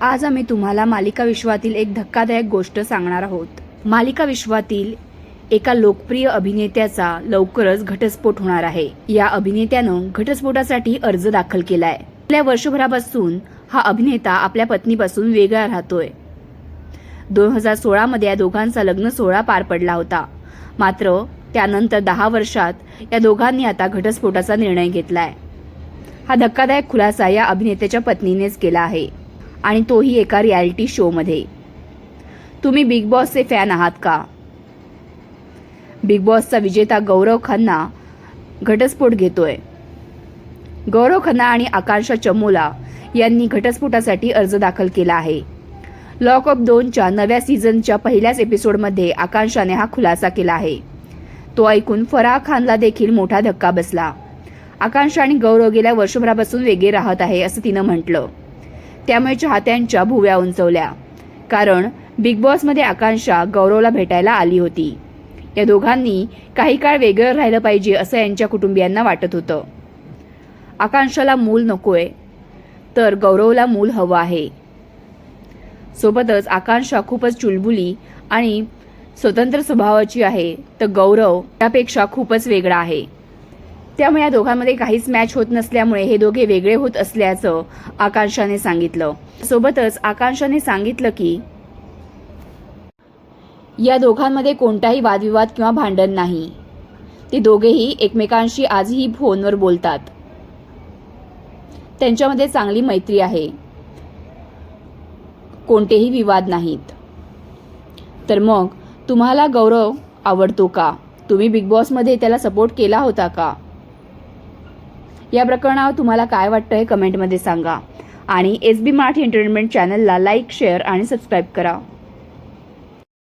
आज आम्ही तुम्हाला मालिका विश्वातील एक धक्कादायक गोष्ट सांगणार आहोत। मालिका विश्वातील एका लोकप्रिय अभिनेत्याचा लवकरच घटस्फोट होणार आहे। या अभिनेत्यानं घटस्फोटासाठी अर्ज दाखल केलाय। गेल्या वर्षभरापासून हा अभिनेता आपल्या पत्नीपासून वेगळा राहतोय। 2016 मध्ये या दोघांचा लग्न सोहळा पार पडला होता। मात्र त्यानंतर 10 वर्षात या दोघांनी आता घटस्फोटाचा निर्णय घेतलाय। हा धक्कादायक खुलासा या अभिनेत्याच्या पत्नीनेच केला आहे आणि तोही एका रियालिटी शो मध्ये। तुम्ही बिग बॉसचे फॅन आहात का? बिग बॉसचा विजेता गौरव खन्ना घटस्फोट घेतोय। गौरव खन्ना आणि आकांक्षा चमोला यांनी घटस्फोटासाठी अर्ज दाखल केला आहे। लॉक ऑफ 2च्या नव्या सीझनच्या पहिल्याच एपिसोडमध्ये आकांक्षाने हा खुलासा केला आहे। तो ऐकून फराह खानला देखील मोठा धक्का बसला। आकांक्षा आणि गौरव गेल्या वर्षभरापासून वेगळे राहत आहे असं तिनं म्हटलं। त्यामुळे चाहत्यांच्या भुवया उंचवल्या, कारण बिग बॉसमध्ये आकांक्षा गौरवला भेटायला आली होती। या दोघांनी काही काळ वेगळं राहिलं पाहिजे असं यांच्या कुटुंबियांना वाटत होतं। आकांक्षाला मूल नकोय, तर गौरवला मूल हवं आहे। सोबतच आकांक्षा खूपच चुलबुली आणि स्वतंत्र स्वभावाची आहे, तर गौरव त्यापेक्षा खूपच वेगळा आहे। त्यामुळे या दोघांमध्ये काहीच मॅच होत नसल्यामुळे हे दोघे वेगळे होत असल्याचं आकांक्षाने सांगितलं। सोबतच आकांक्षाने सांगितलं की या दोघांमध्ये कोणताही वादविवाद किंवा भांडण नाही। ते दोघेही एकमेकांशी आजही फोनवर बोलतात। त्यांच्यामध्ये चांगली मैत्री आहे, कोणतेही विवाद नाहीत। तर मग तुम्हाला गौरव आवडतो का? तुम्ही बिग बॉसमध्ये त्याला सपोर्ट केला होता का? या प्रकरणावर तुम्हाला काय वाटतं हे कमेंटमध्ये सांगा आणि SB मराठी एंटरटेनमेंट चॅनलला लाईक, शेअर आणि सबस्क्राईब करा।